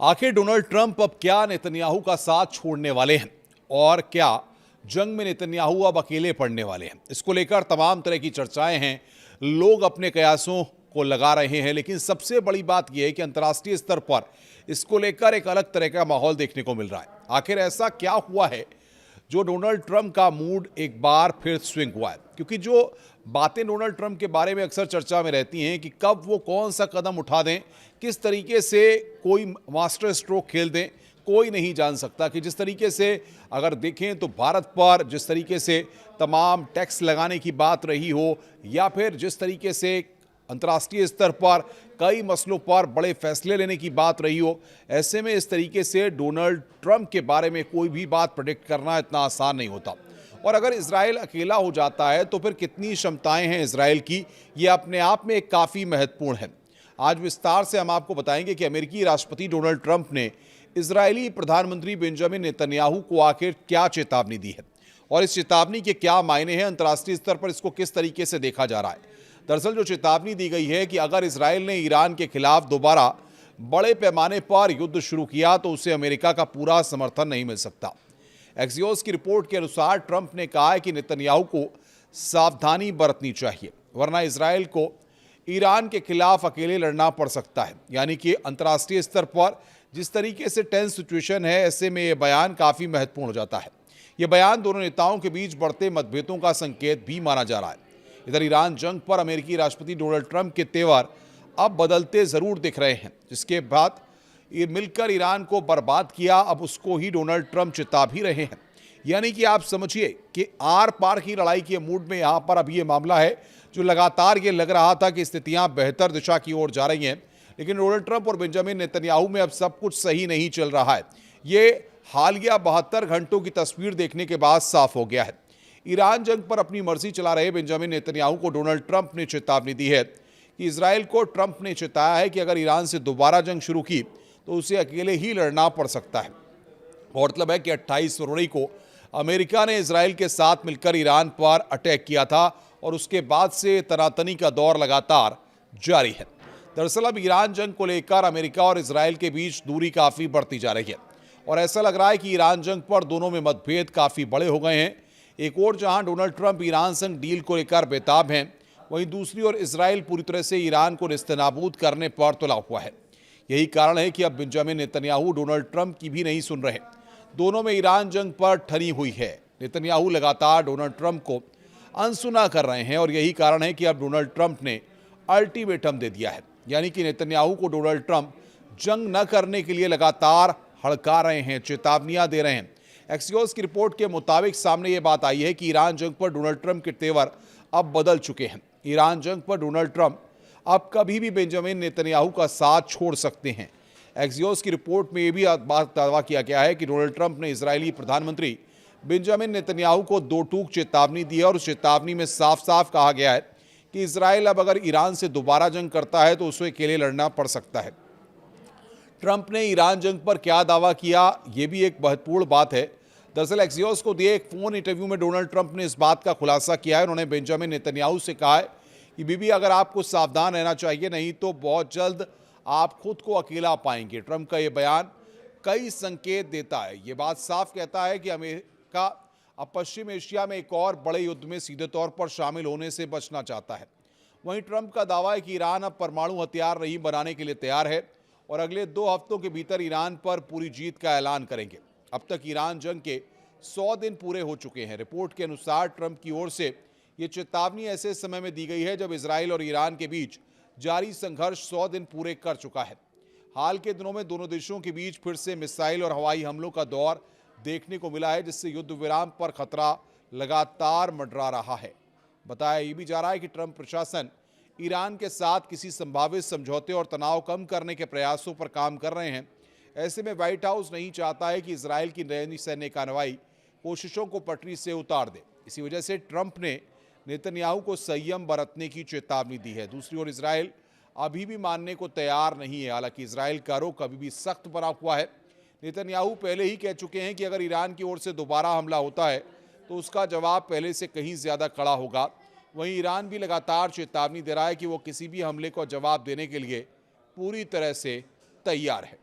आखिर Donald Trump अब क्या नेतन्याहू का साथ छोड़ने वाले हैं और क्या जंग में नेतन्याहू अब अकेले पड़ने वाले हैं? इसको लेकर तमाम तरह की चर्चाएं हैं, लोग अपने कयासों को लगा रहे हैं, लेकिन सबसे बड़ी बात यह है कि अंतर्राष्ट्रीय स्तर पर इसको लेकर एक अलग तरह का माहौल देखने को मिल रहा है। आखिर ऐसा क्या हुआ है जो डोनाल्ड ट्रंप का मूड एक बार फिर स्विंग हुआ है? क्योंकि जो बातें डोनाल्ड ट्रंप के बारे में अक्सर चर्चा में रहती हैं कि कब वो कौन सा कदम उठा दें, किस तरीके से कोई मास्टर स्ट्रोक खेल दें, कोई नहीं जान सकता। कि जिस तरीके से अगर देखें तो भारत पर जिस तरीके से तमाम टैक्स लगाने की बात रही हो, या फिर जिस तरीके से अंतर्राष्ट्रीय स्तर पर कई मसलों पर बड़े फैसले लेने की बात रही हो, ऐसे में इस तरीके से डोनाल्ड ट्रंप के बारे में कोई भी बात प्रेडिक्ट करना इतना आसान नहीं होता। और अगर इजराइल अकेला हो जाता है तो फिर कितनी क्षमताएं हैं इजराइल की, ये अपने आप में काफ़ी महत्वपूर्ण है। आज विस्तार से हम आपको बताएंगे कि अमेरिकी राष्ट्रपति डोनाल्ड ट्रंप ने इजरायली प्रधानमंत्री बेंजामिन नेतन्याहू को आखिर क्या चेतावनी दी है और इस चेतावनी के क्या मायने हैं, अंतर्राष्ट्रीय स्तर पर इसको किस तरीके से देखा जा रहा है। दरअसल जो चेतावनी दी गई है कि अगर इजराइल ने ईरान के खिलाफ दोबारा बड़े पैमाने पर युद्ध शुरू किया तो उसे अमेरिका का पूरा समर्थन नहीं मिल सकता। एक्सियोस की रिपोर्ट के अनुसार ट्रंप ने कहा है कि नेतन्याहू को सावधानी बरतनी चाहिए, वरना इजराइल को ईरान के खिलाफ अकेले लड़ना पड़ सकता है। यानी कि अंतर्राष्ट्रीय स्तर पर जिस तरीके से टेंस सिचुएशन है, ऐसे में यह बयान काफ़ी महत्वपूर्ण हो जाता है। यह बयान दोनों नेताओं के बीच बढ़ते मतभेदों का संकेत भी माना जा रहा है। इधर ईरान जंग पर अमेरिकी राष्ट्रपति डोनाल्ड ट्रंप के तेवर अब बदलते ज़रूर दिख रहे हैं। जिसके बाद ये मिलकर ईरान को बर्बाद किया, अब उसको ही डोनाल्ड ट्रंप चिता भी रहे हैं। यानी कि आप समझिए कि आर पार की लड़ाई के मूड में यहाँ पर अभी ये मामला है, जो लगातार ये लग रहा था कि स्थितियाँ बेहतर दिशा की ओर जा रही हैं, लेकिन डोनाल्ड ट्रंप और बेंजामिन नेतन्याहू में अब सब कुछ सही नहीं चल रहा है। ये हालिया 72 घंटों की तस्वीर देखने के बाद साफ हो गया है। ईरान जंग पर अपनी मर्जी चला रहे बेंजामिन नेतन्याहू को डोनाल्ड ट्रंप ने चेतावनी दी है कि इजराइल को ट्रंप ने चेताया है कि अगर ईरान से दोबारा जंग शुरू की तो उसे अकेले ही लड़ना पड़ सकता है। गौरतलब है कि 28 फरवरी को अमेरिका ने इजराइल के साथ मिलकर ईरान पर अटैक किया था और उसके बाद से तनातनी का दौर लगातार जारी है। दरअसल अब ईरान जंग को लेकर अमेरिका और इजराइल के बीच दूरी काफ़ी बढ़ती जा रही है और ऐसा लग रहा है कि ईरान जंग पर दोनों में मतभेद काफ़ी बड़े हो गए हैं। एक और जहां डोनाल्ड ट्रंप ईरान संग डील को लेकर बेताब हैं, वहीं दूसरी ओर इजराइल पूरी तरह से ईरान को नेस्तनाबूद करने पर तुला हुआ है। यही कारण है कि अब बेंजामिन नेतन्याहू डोनाल्ड ट्रंप की भी नहीं सुन रहे। दोनों में ईरान जंग पर ठनी हुई है। नेतन्याहू लगातार डोनाल्ड ट्रंप को अनसुना कर रहे हैं और यही कारण है कि अब डोनाल्ड ट्रंप ने अल्टीमेटम दे दिया है। यानी कि नेतन्याहू को डोनाल्ड ट्रंप जंग न करने के लिए लगातार हड़का रहे हैं, चेतावनियां दे रहे हैं। एक्सियोस की रिपोर्ट के मुताबिक सामने ये बात आई है कि ईरान जंग पर डोनाल्ड ट्रंप के तेवर अब बदल चुके हैं। ईरान जंग पर डोनाल्ड ट्रंप अब कभी भी बेंजामिन नेतन्याहू का साथ छोड़ सकते हैं। एक्सियोस की रिपोर्ट में यह भी बात दावा किया गया है कि डोनाल्ड ट्रंप ने इजरायली प्रधानमंत्री बेंजामिन नेतन्याहू को दो टूक चेतावनी दी है और उस चेतावनी में साफ साफ कहा गया है कि इजराइल अब अगर ईरान से दोबारा जंग करता है तो उसे अकेले लड़ना पड़ सकता है। ट्रंप ने ईरान जंग पर क्या दावा किया, यह भी एक महत्वपूर्ण बात है। दरअसल एक्सियोस को दिए एक फ़ोन इंटरव्यू में डोनाल्ड ट्रंप ने इस बात का खुलासा किया है। उन्होंने बेंजामिन नेतन्याहू से कहा है कि बीबी अगर आपको सावधान रहना चाहिए, नहीं तो बहुत जल्द आप खुद को अकेला पाएंगे। ट्रंप का यह बयान कई संकेत देता है। ये बात साफ कहता है कि अमेरिका अब पश्चिम एशिया में एक और बड़े युद्ध में सीधे तौर पर शामिल होने से बचना चाहता है। वहीं ट्रंप का दावा है कि ईरान अब परमाणु हथियार नहीं बनाने के लिए तैयार है और अगले 2 हफ्तों के भीतर ईरान पर पूरी जीत का ऐलान करेंगे। अब तक ईरान जंग के 100 दिन पूरे हो चुके हैं। रिपोर्ट के अनुसार ट्रंप की ओर से ये चेतावनी ऐसे समय में दी गई है जब इजराइल और ईरान के बीच जारी संघर्ष 100 दिन पूरे कर चुका है। हाल के दिनों में दोनों देशों के बीच फिर से मिसाइल और हवाई हमलों का दौर देखने को मिला है, जिससे युद्ध विराम पर खतरा लगातार मंडरा रहा है। बताया ये भी जा रहा है कि ट्रंप प्रशासन ईरान के साथ किसी संभावित समझौते और तनाव कम करने के प्रयासों पर काम कर रहे हैं। ऐसे में व्हाइट हाउस नहीं चाहता है कि इजराइल की नई सैन्य कार्रवाई कोशिशों को पटरी से उतार दे। इसी वजह से ट्रंप ने नेतन्याहू को संयम बरतने की चेतावनी दी है। दूसरी ओर इजराइल अभी भी मानने को तैयार नहीं है। हालांकि इजराइल का रुख अभी भी सख्त बना हुआ है। नेतन्याहू पहले ही कह चुके हैं कि अगर ईरान की ओर से दोबारा हमला होता है तो उसका जवाब पहले से कहीं ज़्यादा कड़ा होगा। वहीं ईरान भी लगातार चेतावनी दे रहा है कि वो किसी भी हमले को जवाब देने के लिए पूरी तरह से तैयार है।